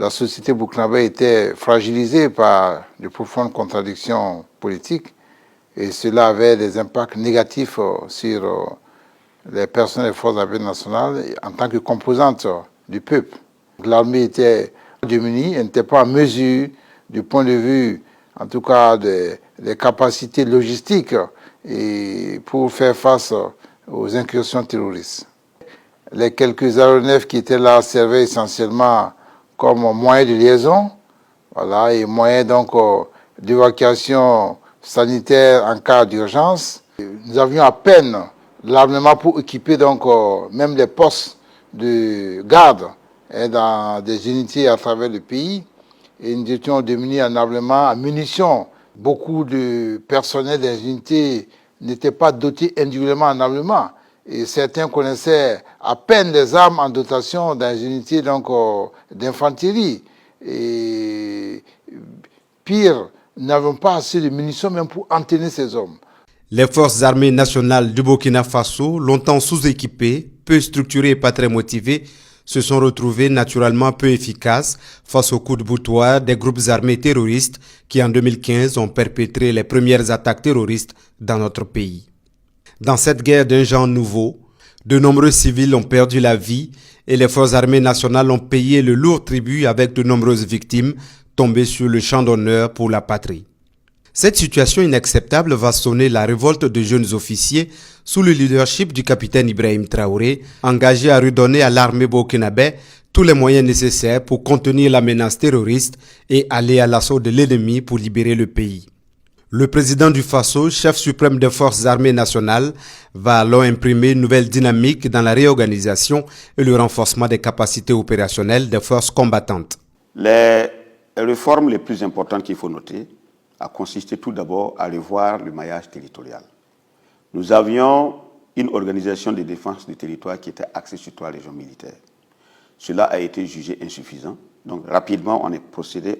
La société burkinabé était fragilisée par de profondes contradictions politiques et cela avait des impacts négatifs sur les personnels des forces armées nationales en tant que composante du peuple. L'armée était démunie, elle n'était pas en mesure, du point de vue, en tout cas, des capacités logistiques et pour faire face aux incursions terroristes. Les quelques aéronefs qui étaient là servaient essentiellement comme moyen de liaison, voilà, et moyen donc d'évacuation sanitaire en cas d'urgence. Nous avions à peine l'armement pour équiper donc même les postes de garde dans des unités à travers le pays. Et nous étions démunis en armement, en munitions. Beaucoup de personnel des unités n'étaient pas dotés individuellement en armement. Et certains connaissaient à peine les armes en dotation dans les unités d'infanterie. Et pire, nous n'avons pas assez de munitions même pour entraîner ces hommes. Les forces armées nationales du Burkina Faso, longtemps sous-équipées, peu structurées et pas très motivées, se sont retrouvées naturellement peu efficaces face aux coups de boutoir des groupes armés terroristes qui en 2015 ont perpétré les premières attaques terroristes dans notre pays. Dans cette guerre d'un genre nouveau, de nombreux civils ont perdu la vie et les forces armées nationales ont payé le lourd tribut avec de nombreuses victimes tombées sur le champ d'honneur pour la patrie. Cette situation inacceptable va sonner la révolte de jeunes officiers sous le leadership du capitaine Ibrahim Traoré, engagé à redonner à l'armée burkinabé tous les moyens nécessaires pour contenir la menace terroriste et aller à l'assaut de l'ennemi pour libérer le pays. Le président du Faso, chef suprême des forces armées nationales, va alors imprimer une nouvelle dynamique dans la réorganisation et le renforcement des capacités opérationnelles des forces combattantes. Les réformes les plus importantes qu'il faut noter a consisté tout d'abord à revoir le maillage territorial. Nous avions une organisation de défense du territoire qui était axée sur 3 régions militaires. Cela a été jugé insuffisant. Donc rapidement, on est procédé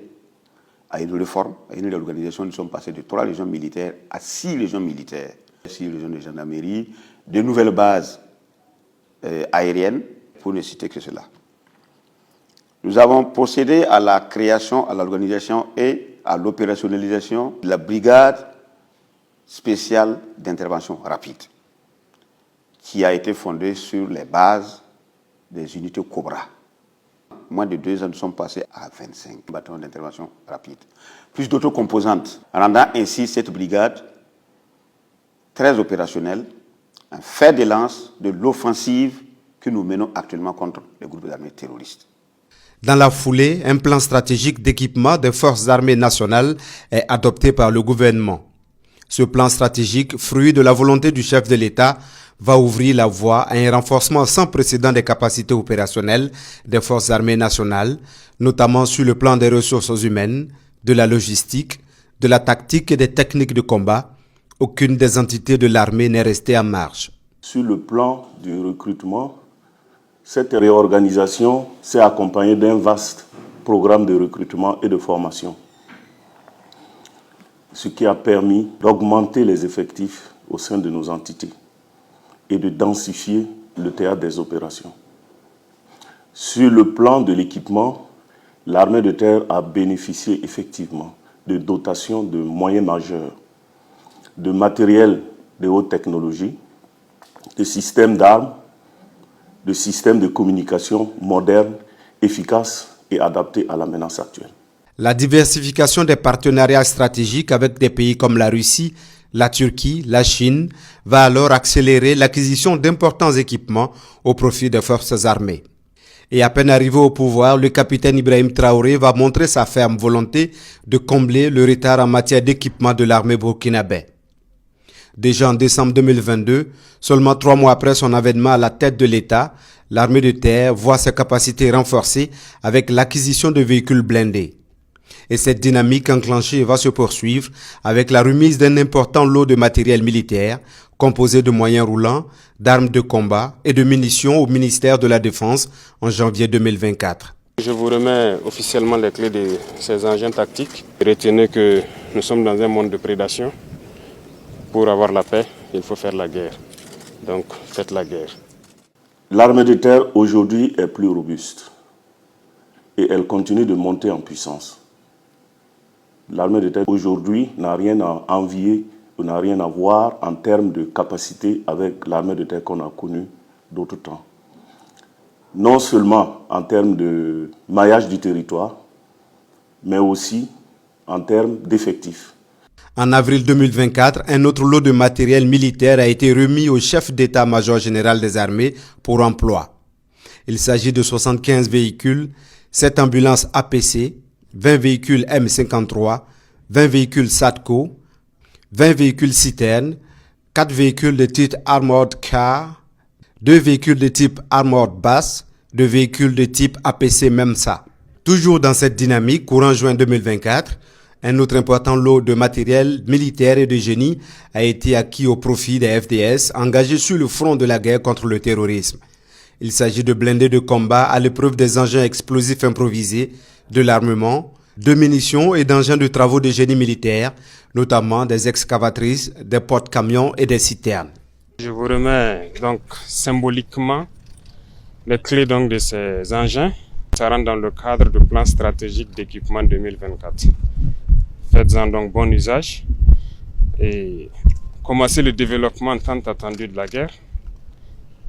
à une réforme, à une réorganisation. Nous sommes passés de 3 régions militaires à 6 régions militaires, 6 régions de gendarmerie, de nouvelles bases aériennes, pour ne citer que cela. Nous avons procédé à la création, à l'organisation et à l'opérationnalisation de la brigade spéciale d'intervention rapide, qui a été fondée sur les bases des unités Cobra. Moins de 2 ans, nous sommes passés à 25 bataillons d'intervention rapide, plus d'autres composantes, rendant ainsi cette brigade très opérationnelle, un fer de lance de l'offensive que nous menons actuellement contre les groupes armés terroristes. Dans la foulée, un plan stratégique d'équipement des forces armées nationales est adopté par le gouvernement. Ce plan stratégique, fruit de la volonté du chef de l'État, va ouvrir la voie à un renforcement sans précédent des capacités opérationnelles des forces armées nationales, notamment sur le plan des ressources humaines, de la logistique, de la tactique et des techniques de combat. Aucune des entités de l'armée n'est restée en marge. Sur le plan du recrutement, cette réorganisation s'est accompagnée d'un vaste programme de recrutement et de formation, ce qui a permis d'augmenter les effectifs au sein de nos entités et de densifier le théâtre des opérations. Sur le plan de l'équipement, l'armée de terre a bénéficié effectivement de dotations de moyens majeurs, de matériel de haute technologie, de systèmes d'armes, de systèmes de communication modernes, efficaces et adaptés à la menace actuelle. La diversification des partenariats stratégiques avec des pays comme la Russie, la Turquie, la Chine va alors accélérer l'acquisition d'importants équipements au profit des forces armées. Et à peine arrivé au pouvoir, le capitaine Ibrahim Traoré va montrer sa ferme volonté de combler le retard en matière d'équipement de l'armée burkinabé. Déjà en décembre 2022, seulement 3 mois après son avènement à la tête de l'État, l'armée de terre voit ses capacités renforcées avec l'acquisition de véhicules blindés. Et cette dynamique enclenchée va se poursuivre avec la remise d'un important lot de matériel militaire composé de moyens roulants, d'armes de combat et de munitions au ministère de la Défense en janvier 2024. Je vous remets officiellement les clés de ces engins tactiques. Retenez que nous sommes dans un monde de prédation. Pour avoir la paix, il faut faire la guerre. Donc, faites la guerre. L'armée de terre aujourd'hui est plus robuste. et elle continue de monter en puissance. L'armée de terre aujourd'hui n'a rien à envier ou n'a rien à voir en termes de capacité avec l'armée de terre qu'on a connue d'autres temps. Non seulement en termes de maillage du territoire, mais aussi en termes d'effectifs. En avril 2024, un autre lot de matériel militaire a été remis au chef d'état-major général des armées pour emploi. Il s'agit de 75 véhicules, 7 ambulances APC, 20 véhicules M53, 20 véhicules SATCO, 20 véhicules citernes, 4 véhicules de type Armored Car, 2 véhicules de type Armored Bus, 2 véhicules de type APC MEMSA. Toujours dans cette dynamique, courant juin 2024, un autre important lot de matériel militaire et de génie a été acquis au profit des FDS engagés sur le front de la guerre contre le terrorisme. Il s'agit de blindés de combat à l'épreuve des engins explosifs improvisés, de l'armement, de munitions et d'engins de travaux de génie militaire, notamment des excavatrices, des porte-camions et des citernes. Je vous remets donc symboliquement les clés donc de ces engins. Ça rentre dans le cadre du plan stratégique d'équipement 2024. Faites-en donc bon usage et commencez le développement tant attendu de la guerre.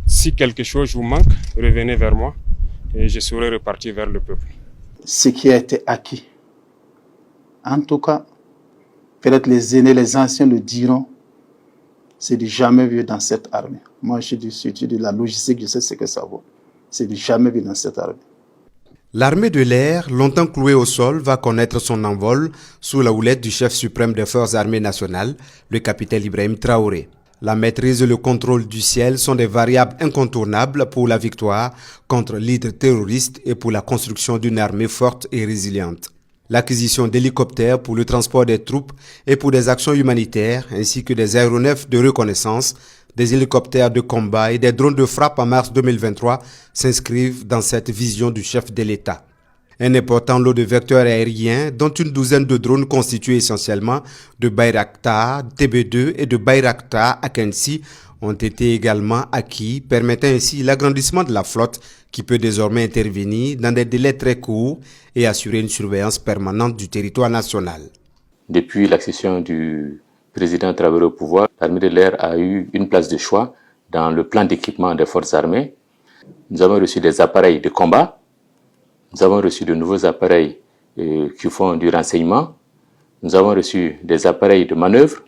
Si quelque chose vous manque, revenez vers moi et je serai reparti vers le peuple. Ce qui a été acquis, en tout cas, peut-être les aînés, les anciens le diront, c'est du jamais vu dans cette armée. Moi, je suis du surtout de la logistique, je sais ce que ça vaut. C'est du jamais vu dans cette armée. L'armée de l'air, longtemps clouée au sol, va connaître son envol sous la houlette du chef suprême des forces armées nationales, le capitaine Ibrahim Traoré. La maîtrise et le contrôle du ciel sont des variables incontournables pour la victoire contre l'hydre terroriste et pour la construction d'une armée forte et résiliente. L'acquisition d'hélicoptères pour le transport des troupes et pour des actions humanitaires, ainsi que des aéronefs de reconnaissance, des hélicoptères de combat et des drones de frappe en mars 2023 s'inscrivent dans cette vision du chef de l'État. Un important lot de vecteurs aériens, dont une douzaine de drones constitués essentiellement de Bayraktar TB2 et de Bayraktar Akensi, ont été également acquis, permettant ainsi l'agrandissement de la flotte qui peut désormais intervenir dans des délais très courts et assurer une surveillance permanente du territoire national. Depuis l'accession du président Traoré au pouvoir, l'armée de l'air a eu une place de choix dans le plan d'équipement des forces armées. Nous avons reçu des appareils de combat. Nous avons reçu de nouveaux appareils qui font du renseignement. Nous avons reçu des appareils de manœuvre.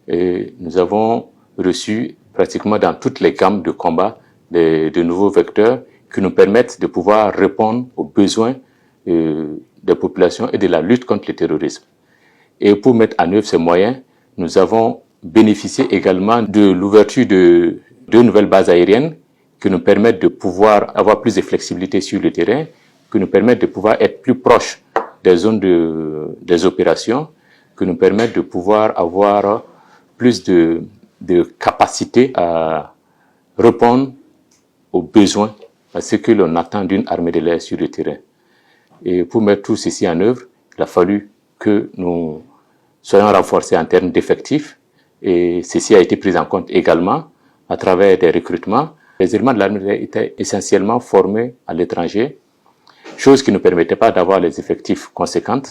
Et nous avons reçu pratiquement dans toutes les gammes de combat de nouveaux vecteurs qui nous permettent de pouvoir répondre aux besoins des populations et de la lutte contre le terrorisme. Et pour mettre en œuvre ces moyens, nous avons bénéficié également de l'ouverture de 2 nouvelles bases aériennes qui nous permettent de pouvoir avoir plus de flexibilité sur le terrain, qui nous permettent de pouvoir être plus proches des zones des opérations, qui nous permettent de pouvoir avoir plus de capacité à répondre aux besoins, à ce que l'on attend d'une armée de l'air sur le terrain. Et pour mettre tout ceci en œuvre, il a fallu que nous soyons renforcés en termes d'effectifs, et ceci a été pris en compte également à travers des recrutements. Les éléments de l'armée de l'air étaient essentiellement formés à l'étranger, chose qui ne permettait pas d'avoir les effectifs conséquents.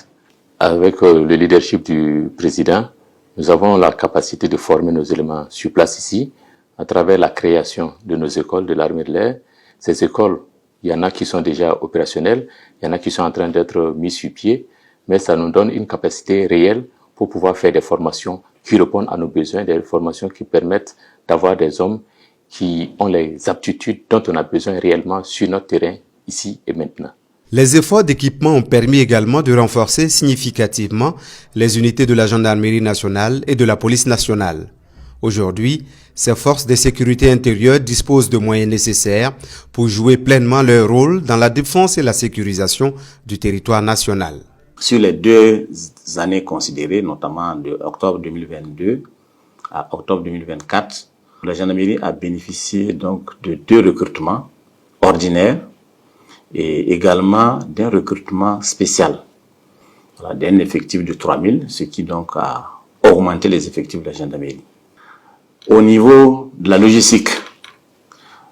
Avec le leadership du président, nous avons la capacité de former nos éléments sur place ici, à travers la création de nos écoles de l'armée de l'air. Ces écoles, il y en a qui sont déjà opérationnelles, il y en a qui sont en train d'être mises sur pied, mais ça nous donne une capacité réelle pour pouvoir faire des formations qui répondent à nos besoins, des formations qui permettent d'avoir des hommes qui ont les aptitudes dont on a besoin réellement sur notre terrain, ici et maintenant. Les efforts d'équipement ont permis également de renforcer significativement les unités de la gendarmerie nationale et de la police nationale. Aujourd'hui, ces forces de sécurité intérieure disposent de moyens nécessaires pour jouer pleinement leur rôle dans la défense et la sécurisation du territoire national. Sur les 2 années considérées, notamment de octobre 2022 à octobre 2024, la gendarmerie a bénéficié donc de 2 recrutements ordinaires et également d'un recrutement spécial, d'un effectif de 3000, ce qui donc a augmenté les effectifs de la gendarmerie. Au niveau de la logistique,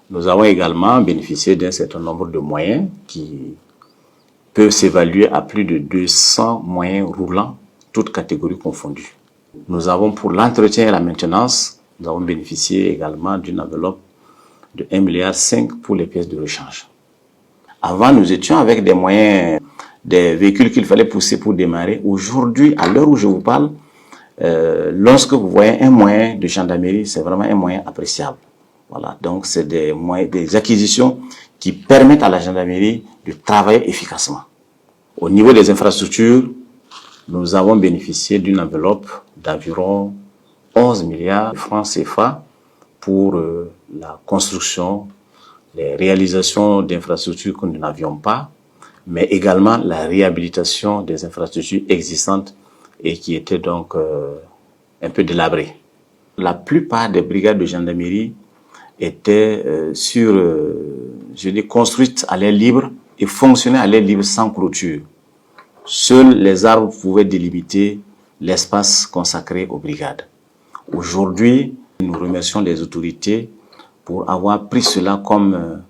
nous avons également bénéficié d'un certain nombre de moyens qui peuvent s'évaluer à plus de 200 moyens roulants, toutes catégories confondues. Nous avons pour l'entretien et la maintenance, nous avons bénéficié également d'une enveloppe de 1,5 milliard pour les pièces de rechange. Avant, nous étions avec des moyens, des véhicules qu'il fallait pousser pour démarrer. Aujourd'hui, à l'heure où je vous parle, lorsque vous voyez un moyen de gendarmerie, c'est vraiment un moyen appréciable. Voilà, donc c'est des moyens, des acquisitions qui permettent à la gendarmerie de travailler efficacement. Au niveau des infrastructures, nous avons bénéficié d'une enveloppe d'environ 11 milliards de francs CFA pour la construction, les réalisations d'infrastructures que nous n'avions pas, mais également la réhabilitation des infrastructures existantes et qui étaient donc un peu délabrées. La plupart des brigades de gendarmerie étaient construites à l'air libre et fonctionnaient à l'air libre sans clôture. Seuls les arbres pouvaient délimiter l'espace consacré aux brigades. Aujourd'hui, nous remercions les autorités pour avoir pris cela comme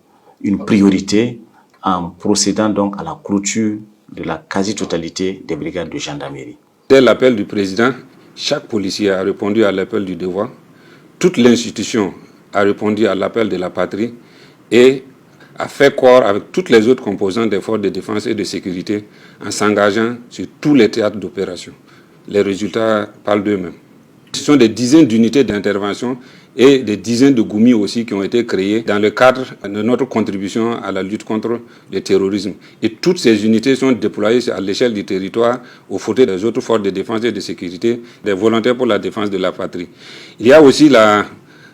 une priorité en procédant donc à la clôture de la quasi-totalité des brigades de gendarmerie. Dès l'appel du président, chaque policier a répondu à l'appel du devoir. Toute l'institution a répondu à l'appel de la patrie et a fait corps avec toutes les autres composantes des forces de défense et de sécurité en s'engageant sur tous les théâtres d'opération. Les résultats parlent d'eux-mêmes. Ce sont des dizaines d'unités d'intervention et des dizaines de GOUMI aussi qui ont été créés dans le cadre de notre contribution à la lutte contre le terrorisme. Et toutes ces unités sont déployées à l'échelle du territoire aux côtés des autres forces de défense et de sécurité, des volontaires pour la défense de la patrie. Il y a aussi la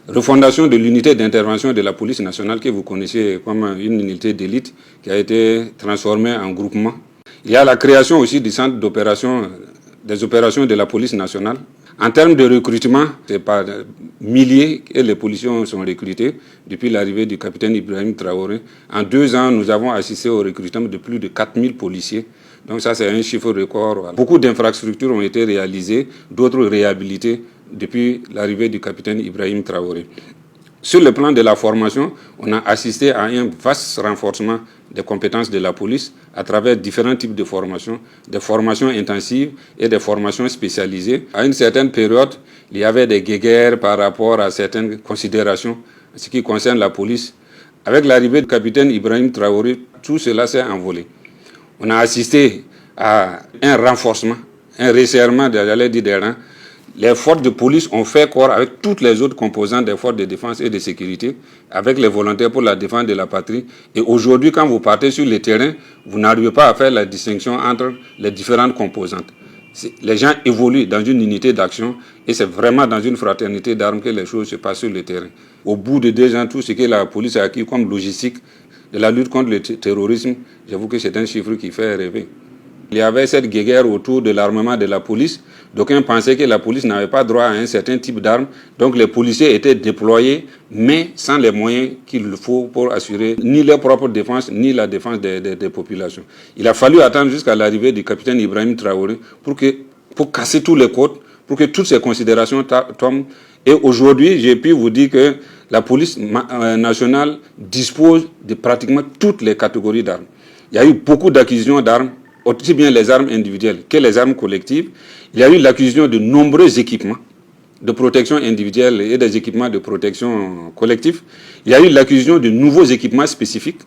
refondation de l'unité d'intervention de la police nationale que vous connaissez comme une unité d'élite qui a été transformée en groupement. Il y a la création aussi du centre d'opération, des opérations de la police nationale. En termes de recrutement, c'est par milliers que les policiers sont recrutés depuis l'arrivée du capitaine Ibrahim Traoré. En 2 ans, nous avons assisté au recrutement de plus de 4000 policiers. Donc ça, c'est un chiffre record. Beaucoup d'infrastructures ont été réalisées, d'autres réhabilitées depuis l'arrivée du capitaine Ibrahim Traoré. Sur le plan de la formation, on a assisté à un vaste renforcement des compétences de la police à travers différents types de formations, des formations intensives et des formations spécialisées. À une certaine période, il y avait des guéguerres par rapport à certaines considérations en ce qui concerne la police. Avec l'arrivée du capitaine Ibrahim Traoré, tout cela s'est envolé. On a assisté à un renforcement, un resserrement des rangs. Les forces de police ont fait corps avec toutes les autres composantes des forces de défense et de sécurité, avec les volontaires pour la défense de la patrie. Et aujourd'hui, quand vous partez sur le terrain, vous n'arrivez pas à faire la distinction entre les différentes composantes. Les gens évoluent dans une unité d'action et c'est vraiment dans une fraternité d'armes que les choses se passent sur le terrain. Au bout de 2 ans, tout ce que la police a acquis comme logistique de la lutte contre le terrorisme, j'avoue que c'est un chiffre qui fait rêver. Il y avait cette guerre autour de l'armement de la police. D'aucuns pensaient que la police n'avait pas droit à un certain type d'armes. Donc les policiers étaient déployés, mais sans les moyens qu'il faut pour assurer ni leur propre défense, ni la défense des populations. Il a fallu attendre jusqu'à l'arrivée du capitaine Ibrahim Traoré pour casser tous les codes, pour que toutes ces considérations tombent. Et aujourd'hui, j'ai pu vous dire que la police nationale dispose de pratiquement toutes les catégories d'armes. Il y a eu beaucoup d'acquisitions d'armes, aussi bien les armes individuelles que les armes collectives. Il y a eu l'acquisition de nombreux équipements de protection individuelle et des équipements de protection collective. Il y a eu l'acquisition de nouveaux équipements spécifiques.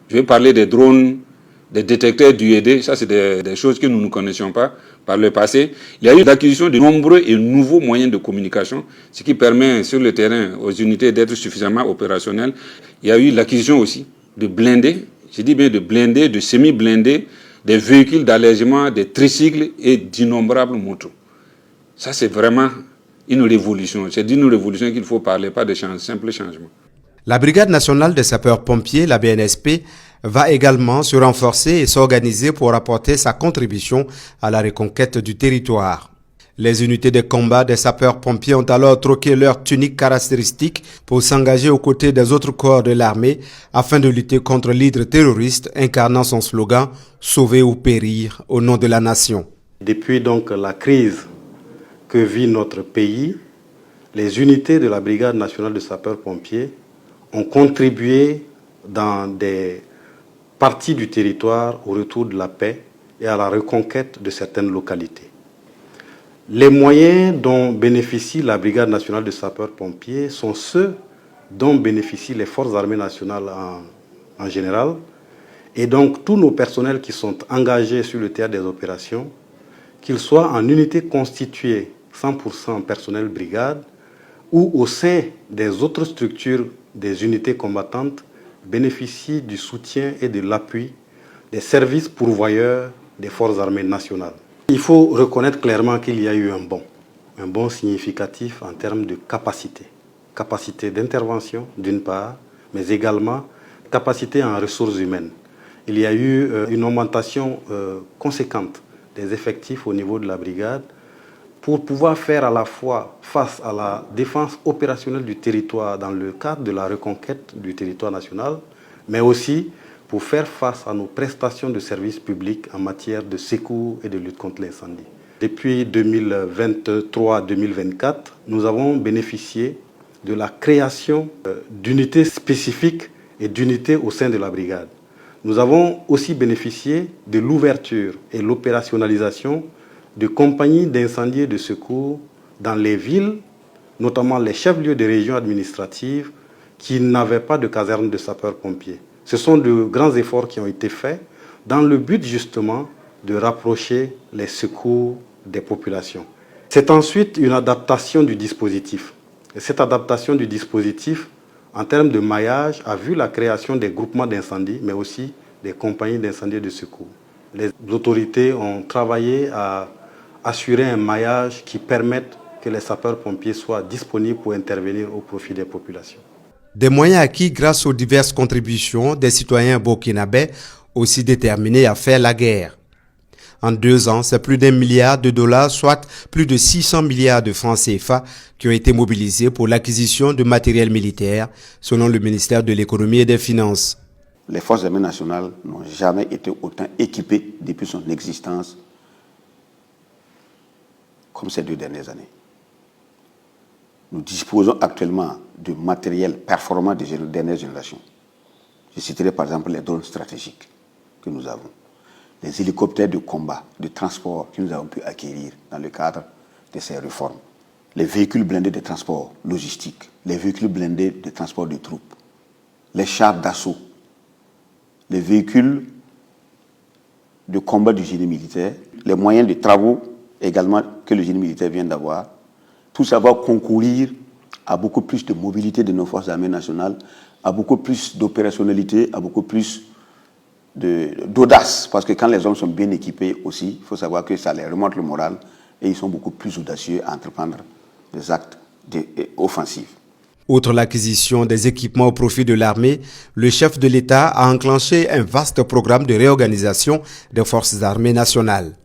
Je vais parler des drones, des détecteurs d'UED. Ça, c'est des choses que nous ne connaissions pas par le passé. Il y a eu l'acquisition de nombreux et nouveaux moyens de communication, ce qui permet sur le terrain aux unités d'être suffisamment opérationnelles. Il y a eu l'acquisition aussi de blindés, je dis bien de blindés, de semi-blindés, des véhicules d'allègement, des tricycles et d'innombrables motos. Ça, c'est vraiment une révolution. C'est d'une révolution qu'il faut parler, pas de simple changement. La Brigade nationale des sapeurs-pompiers, la BNSP, va également se renforcer et s'organiser pour apporter sa contribution à la reconquête du territoire. Les unités de combat des sapeurs-pompiers ont alors troqué leurs tuniques caractéristiques pour s'engager aux côtés des autres corps de l'armée afin de lutter contre l'hydre terroriste incarnant son slogan « Sauver ou périr au nom de la nation ». Depuis donc la crise que vit notre pays, les unités de la Brigade nationale de sapeurs-pompiers ont contribué dans des partie du territoire au retour de la paix et à la reconquête de certaines localités. Les moyens dont bénéficie la Brigade nationale de sapeurs-pompiers sont ceux dont bénéficient les forces armées nationales en général. Et donc tous nos personnels qui sont engagés sur le théâtre des opérations, qu'ils soient en unité constituée 100% personnel brigade ou au sein des autres structures des unités combattantes, bénéficient du soutien et de l'appui des services pourvoyeurs des forces armées nationales. Il faut reconnaître clairement qu'il y a eu un bond significatif en termes de capacité d'intervention d'une part, mais également capacité en ressources humaines. Il y a eu une augmentation conséquente des effectifs au niveau de la brigade pour pouvoir faire à la fois face à la défense opérationnelle du territoire dans le cadre de la reconquête du territoire national, mais aussi pour faire face à nos prestations de services publics en matière de secours et de lutte contre l'incendie. Depuis 2023-2024, nous avons bénéficié de la création d'unités spécifiques et d'unités au sein de la brigade. Nous avons aussi bénéficié de l'ouverture et l'opérationnalisation de compagnies d'incendie et de secours dans les villes, notamment les chefs-lieux de régions administratives qui n'avaient pas de caserne de sapeurs-pompiers. Ce sont de grands efforts qui ont été faits dans le but justement de rapprocher les secours des populations. C'est ensuite une adaptation du dispositif. Et cette adaptation du dispositif, en termes de maillage, a vu la création des groupements d'incendie, mais aussi des compagnies d'incendie et de secours. Les autorités ont travaillé à assurer un maillage qui permette que les sapeurs-pompiers soient disponibles pour intervenir au profit des populations. Des moyens acquis grâce aux diverses contributions des citoyens burkinabés aussi déterminés à faire la guerre. En 2 ans, c'est plus d'1 milliard de dollars, soit plus de 600 milliards de francs CFA qui ont été mobilisés pour l'acquisition de matériel militaire, selon le ministère de l'Économie et des Finances. Les forces armées nationales n'ont jamais été autant équipées depuis son existence comme ces 2 dernières années. Nous disposons actuellement de matériel performant de dernière génération. Je citerai par exemple les drones stratégiques que nous avons, les hélicoptères de combat, de transport que nous avons pu acquérir dans le cadre de ces réformes, les véhicules blindés de transport logistique, les véhicules blindés de transport de troupes, les chars d'assaut, les véhicules de combat du génie militaire, les moyens de travaux également que le génie militaire vient d'avoir. Tout ça va concourir à beaucoup plus de mobilité de nos forces armées nationales, à beaucoup plus d'opérationnalité, à beaucoup plus d'audace. Parce que quand les hommes sont bien équipés aussi, il faut savoir que ça leur remonte le moral et ils sont beaucoup plus audacieux à entreprendre des actes offensifs. Outre l'acquisition des équipements au profit de l'armée, le chef de l'État a enclenché un vaste programme de réorganisation des forces armées nationales.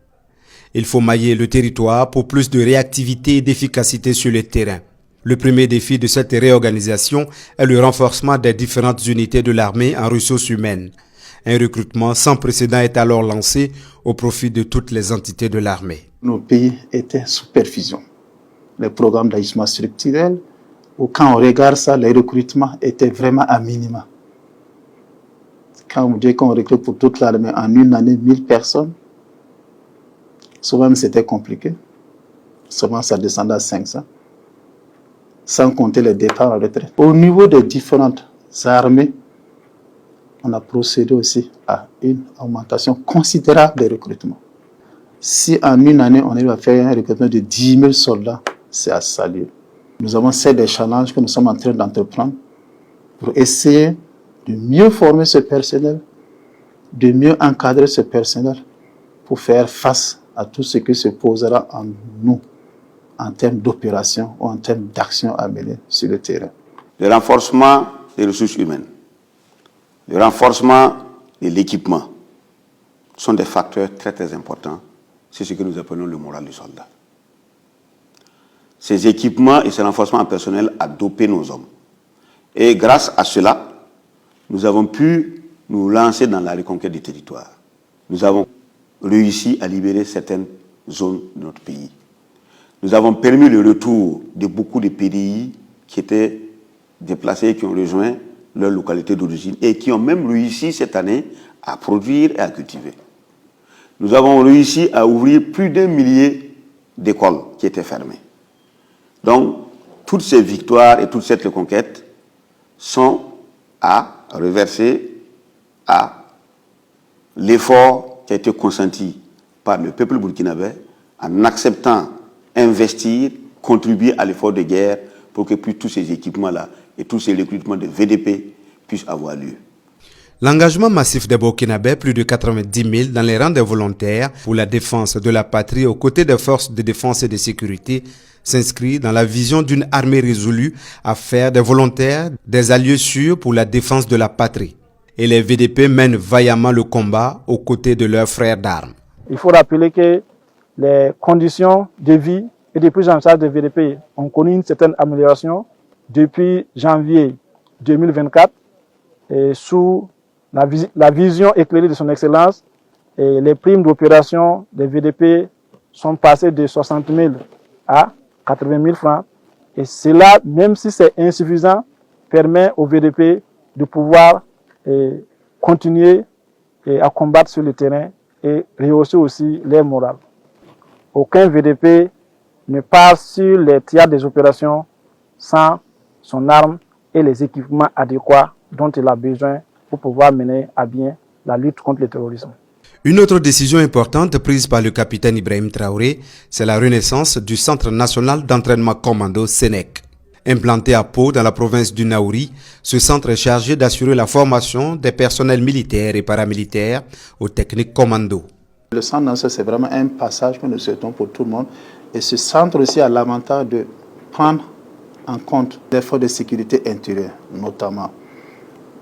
Il faut mailler le territoire pour plus de réactivité et d'efficacité sur le terrain. Le premier défi de cette réorganisation est le renforcement des différentes unités de l'armée en ressources humaines. Un recrutement sans précédent est alors lancé au profit de toutes les entités de l'armée. Nos pays étaient sous perfusion. Les programmes d'ajustement structurel, où quand on regarde ça, les recrutements étaient vraiment à minima. Quand on dit qu'on recrute pour toute l'armée en une année 1000 personnes, souvent c'était compliqué. Souvent ça descendait à 500, sans compter les départs en retraite. Au niveau des différentes armées, on a procédé aussi à une augmentation considérable des recrutements. Si en une année, on arrive à faire un recrutement de 10 000 soldats, c'est à saluer. Nous avons des challenges que nous sommes en train d'entreprendre pour essayer de mieux former ce personnel, de mieux encadrer ce personnel pour faire face à tout ce qui se posera en nous en termes d'opération ou en termes d'action à mener sur le terrain. Le renforcement des ressources humaines, le renforcement de l'équipement sont des facteurs très très importants. C'est ce que nous appelons le moral du soldat. Ces équipements et ce renforcement en personnel a dopé nos hommes. Et grâce à cela, nous avons pu nous lancer dans la reconquête du territoire. Nous avons réussi à libérer certaines zones de notre pays. Nous avons permis le retour de beaucoup de PDI qui étaient déplacés, qui ont rejoint leur localité d'origine et qui ont même réussi cette année à produire et à cultiver. Nous avons réussi à ouvrir plus d'1 millier d'écoles qui étaient fermées. Donc, toutes ces victoires et toute cette reconquête sont à reverser à l'effort qui a été consenti par le peuple burkinabé en acceptant, investir, contribuer à l'effort de guerre pour que tous ces équipements-là et tous ces recrutements de VDP puissent avoir lieu. L'engagement massif des Burkinabés, plus de 90 000 dans les rangs des volontaires pour la défense de la patrie aux côtés des forces de défense et de sécurité, s'inscrit dans la vision d'une armée résolue à faire des volontaires des alliés sûrs pour la défense de la patrie. Et les VDP mènent vaillamment le combat aux côtés de leurs frères d'armes. Il faut rappeler que les conditions de vie et de prise en charge des VDP ont connu une certaine amélioration depuis janvier 2024 et sous la vision éclairée de son Excellence. Et les primes d'opération des VDP sont passées de 60 000 à 80 000 francs. Et cela, même si c'est insuffisant, permet aux VDP de pouvoir continuer à combattre sur le terrain et rehausser aussi leur morale. Aucun VDP ne part sur les théâtres des opérations sans son arme et les équipements adéquats dont il a besoin pour pouvoir mener à bien la lutte contre le terrorisme. Une autre décision importante prise par le capitaine Ibrahim Traoré, c'est la renaissance du Centre national d'entraînement commando SENEC. Implanté à Pau dans la province du Naouri, ce centre est chargé d'assurer la formation des personnels militaires et paramilitaires aux techniques commando. Le centre national, c'est vraiment un passage que nous souhaitons pour tout le monde. Et ce centre aussi a l'avantage de prendre en compte les forces de sécurité intérieure, notamment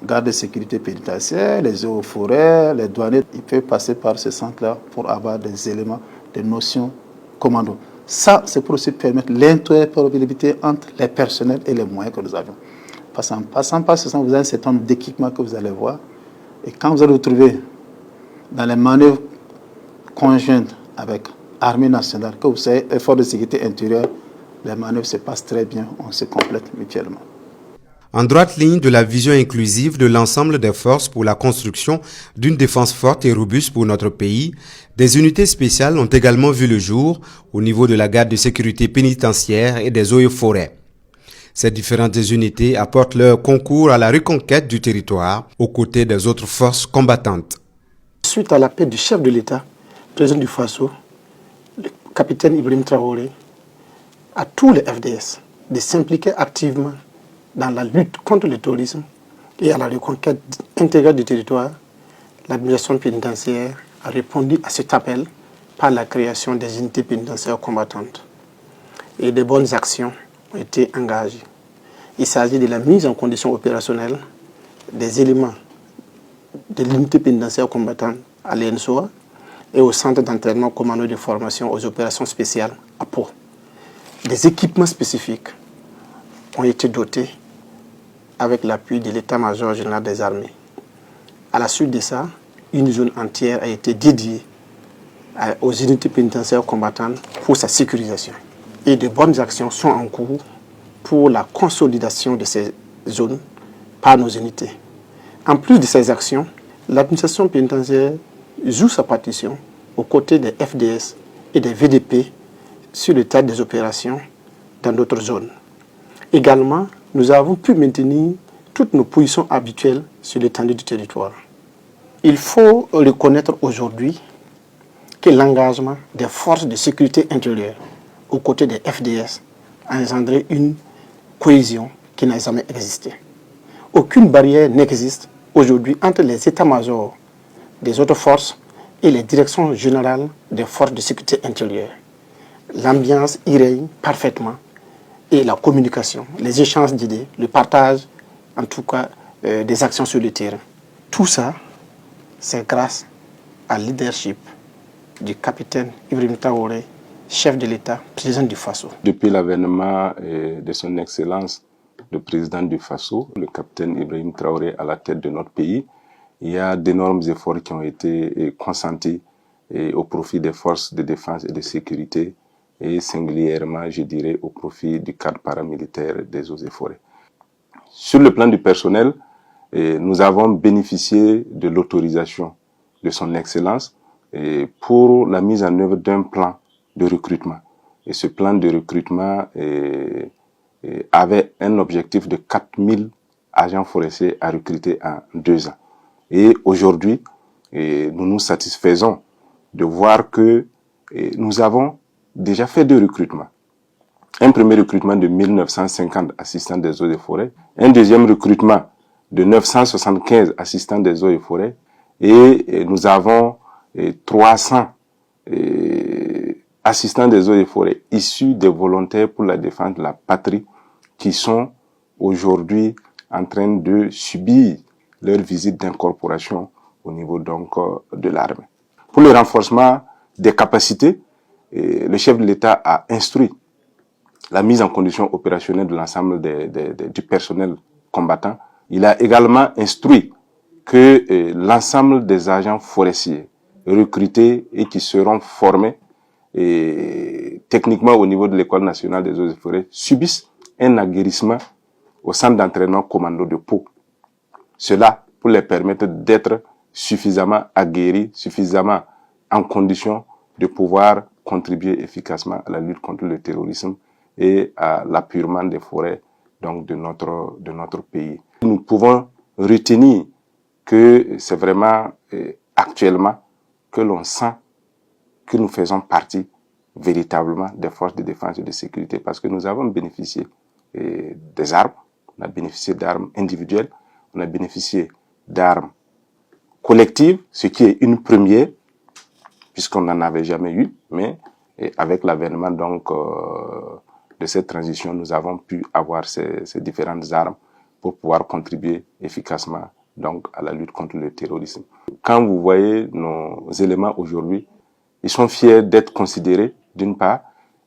garde de sécurité pénitentiaire, les eaux forêts, les douaniers. Ils peuvent passer par ce centre-là pour avoir des éléments, des notions commando. Ça, c'est pour aussi permettre l'interopérabilité entre les personnels et les moyens que nous avons. Parce qu'en passant par ce centre, vous avez un certain nombre d'équipements que vous allez voir. Et quand vous allez vous trouver dans les manœuvres conjointes avec l'armée nationale, que vous savez, effort de sécurité intérieure, les manœuvres se passent très bien, on se complète mutuellement. En droite ligne de la vision inclusive de l'ensemble des forces pour la construction d'une défense forte et robuste pour notre pays, des unités spéciales ont également vu le jour au niveau de la garde de sécurité pénitentiaire et des eaux et forêts. Ces différentes unités apportent leur concours à la reconquête du territoire aux côtés des autres forces combattantes. Suite à l'appel du chef de l'État, président du Faso, le capitaine Ibrahim Traoré, à tous les FDS de s'impliquer activement dans la lutte contre le terrorisme et à la reconquête intégrale du territoire, l'administration pénitentiaire a répondu à cet appel par la création des unités pénitentiaires combattantes. Et de bonnes actions ont été engagées. Il s'agit de la mise en condition opérationnelle des éléments de l'unité pénitentiaire combattante à l'ENSOA et au centre d'entraînement commando de formation aux opérations spéciales à Pau. Des équipements spécifiques ont été dotés avec l'appui de l'état-major général des armées. À la suite de ça, une zone entière a été dédiée aux unités pénitentiaires combattantes pour sa sécurisation. Et de bonnes actions sont en cours pour la consolidation de ces zones par nos unités. En plus de ces actions, l'administration pénitentiaire joue sa partition aux côtés des FDS et des VDP sur le théâtre des opérations dans d'autres zones. Également, nous avons pu maintenir toutes nos positions habituelles sur l'étendue du territoire. Il faut reconnaître aujourd'hui que l'engagement des forces de sécurité intérieure aux côtés des FDS a engendré une cohésion qui n'a jamais existé. Aucune barrière n'existe aujourd'hui entre les états-majors des autres forces et les directions générales des forces de sécurité intérieure. L'ambiance y règne parfaitement et la communication, les échanges d'idées, le partage, en tout cas, des actions sur le terrain. Tout ça, c'est grâce à leadership du capitaine Ibrahim Traoré, chef de l'État, président du Faso. Depuis l'avènement de son Excellence, le président du Faso, le capitaine Ibrahim Traoré à la tête de notre pays, il y a d'énormes efforts qui ont été consentis au profit des forces de défense et de sécurité et singulièrement, je dirais, au profit du cadre paramilitaire des eaux et forêts. Sur le plan du personnel, nous avons bénéficié de l'autorisation de son Excellence pour la mise en œuvre d'un plan de recrutement. Et ce plan de recrutement avait un objectif de 4000 agents forestiers à recruter en 2 ans. Et aujourd'hui, nous nous satisfaisons de voir que nous avons déjà fait 2 recrutements. Un premier recrutement de 1950 assistants des eaux et forêts, un deuxième recrutement de 975 assistants des eaux et forêts, et nous avons 300 assistants des eaux et forêts issus des volontaires pour la défense de la patrie qui sont aujourd'hui en train de subir leur visite d'incorporation au niveau donc de l'armée. Pour le renforcement des capacités, le chef de l'État a instruit la mise en condition opérationnelle de l'ensemble du personnel combattant. Il a également instruit que l'ensemble des agents forestiers recrutés et qui seront formés techniquement au niveau de l'École nationale des eaux et forêts subissent un aguerrissement au centre d'entraînement commando de Pau. Cela pour les permettre d'être suffisamment aguerris, suffisamment en condition de pouvoir contribuer efficacement à la lutte contre le terrorisme et à l'appurement des forêts donc de notre pays. Nous pouvons retenir que c'est vraiment actuellement que l'on sent que nous faisons partie véritablement des forces de défense et de sécurité parce que nous avons bénéficié des armes, on a bénéficié d'armes individuelles, on a bénéficié d'armes collectives, ce qui est une première puisqu'on n'en avait jamais eu, mais avec l'avènement donc de cette transition, nous avons pu avoir ces différentes armes pour pouvoir contribuer efficacement donc à la lutte contre le terrorisme. Quand vous voyez nos éléments aujourd'hui, ils sont fiers d'être considérés, d'une part,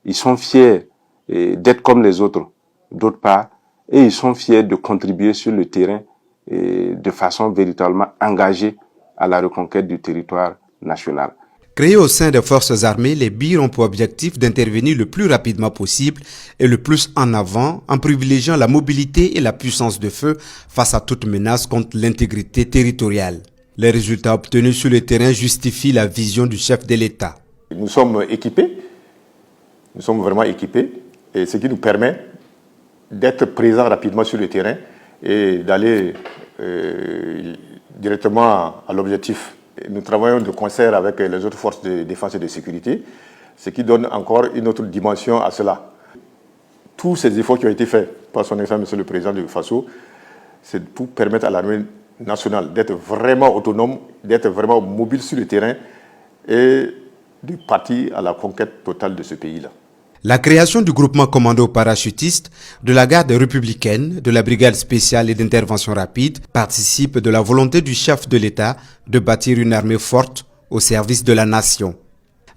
ils sont fiers d'être comme les autres, d'autre part, et ils sont fiers de contribuer sur le terrain de façon véritablement engagée à la reconquête du territoire national. Créés au sein des forces armées, les BIR ont pour objectif d'intervenir le plus rapidement possible et le plus en avant en privilégiant la mobilité et la puissance de feu face à toute menace contre l'intégrité territoriale. Les résultats obtenus sur le terrain justifient la vision du chef de l'État. Nous sommes équipés, nous sommes vraiment équipés, et ce qui nous permet d'être présents rapidement sur le terrain et d'aller directement à l'objectif. Nous travaillons de concert avec les autres forces de défense et de sécurité, ce qui donne encore une autre dimension à cela. Tous ces efforts qui ont été faits par son Excellence Monsieur le Président du Faso, c'est pour permettre à l'armée nationale d'être vraiment autonome, d'être vraiment mobile sur le terrain et de partir à la conquête totale de ce pays-là. La création du groupement commando parachutiste, de la garde républicaine, de la brigade spéciale et d'intervention rapide participe de la volonté du chef de l'État de bâtir une armée forte au service de la nation.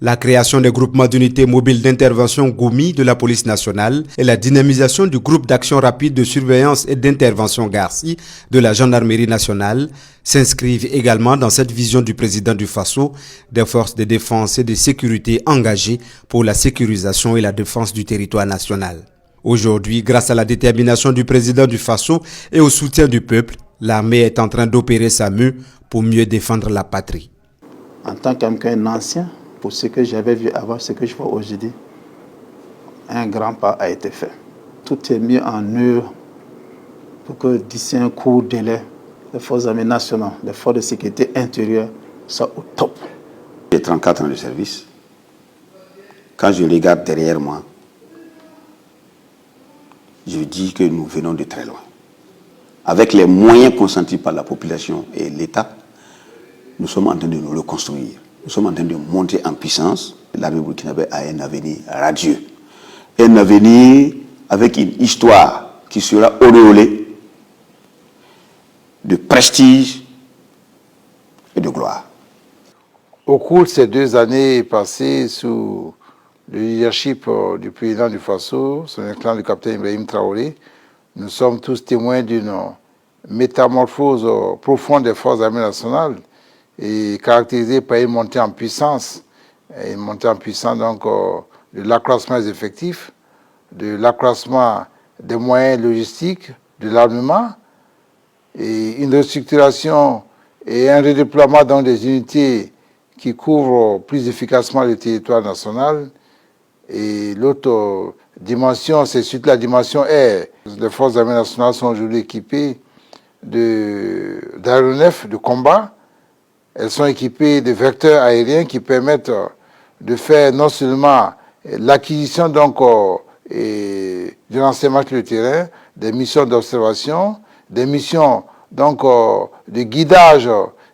La création des groupements d'unités mobiles d'intervention GOUMI de la police nationale et la dynamisation du groupe d'action rapide de surveillance et d'intervention GARCI de la gendarmerie nationale s'inscrivent également dans cette vision du président du Faso des forces de défense et de sécurité engagées pour la sécurisation et la défense du territoire national. Aujourd'hui, grâce à la détermination du président du Faso et au soutien du peuple, l'armée est en train d'opérer sa mue pour mieux défendre la patrie. En tant qu'un ancien, pour ce que j'avais vu avant, ce que je vois aujourd'hui, un grand pas a été fait. Tout est mis en œuvre pour que d'ici un court délai, les forces armées nationales, les forces de sécurité intérieure soient au top. J'ai 34 ans de service. Quand je regarde derrière moi, je dis que nous venons de très loin. Avec les moyens consentis par la population et l'État, nous sommes en train de nous reconstruire. Nous sommes en train de monter en puissance. L'armée burkinabé a un avenir radieux. Un avenir avec une histoire qui sera auréolée de prestige et de gloire. Au cours de ces 2 années passées sous le leadership du président du Faso, son excellence le capitaine Ibrahim Traoré, nous sommes tous témoins d'une métamorphose profonde des forces armées nationales et caractérisée par une montée en puissance donc de l'accroissement des effectifs, de l'accroissement des moyens logistiques, de l'armement et une restructuration et un redéploiement dans des unités qui couvrent plus efficacement le territoire national. Et l'autre dimension, c'est surtout la dimension air. Les forces armées nationales sont aujourd'hui équipées d'aéronefs de combat. Elles sont équipées de vecteurs aériens qui permettent de faire non seulement l'acquisition du renseignement sur le terrain, des missions d'observation, des missions de guidage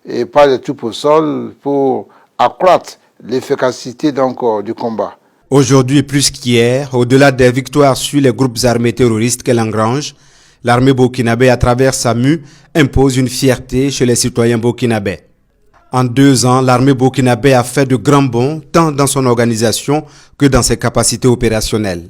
et par les troupes au sol pour accroître l'efficacité du combat. Aujourd'hui, plus qu'hier, au-delà des victoires sur les groupes armés terroristes qu'elle engrange, l'armée burkinabé, à travers sa mue, impose une fierté chez les citoyens burkinabés. En 2 ans, l'armée burkinabé a fait de grands bonds, tant dans son organisation que dans ses capacités opérationnelles.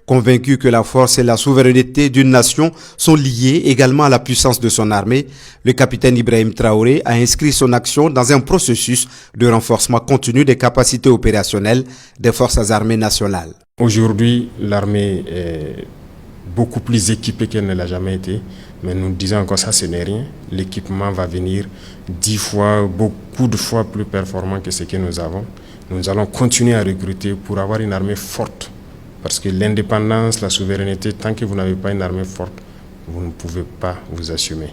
Convaincu que la force et la souveraineté d'une nation sont liées également à la puissance de son armée, le capitaine Ibrahim Traoré a inscrit son action dans un processus de renforcement continu des capacités opérationnelles des forces armées nationales. Aujourd'hui, l'armée est beaucoup plus équipée qu'elle ne l'a jamais été, mais nous disons encore ça, ce n'est rien. L'équipement va venir 10 fois, beaucoup de fois plus performant que ce que nous avons. Nous allons continuer à recruter pour avoir une armée forte. Parce que l'indépendance, la souveraineté, tant que vous n'avez pas une armée forte, vous ne pouvez pas vous assumer.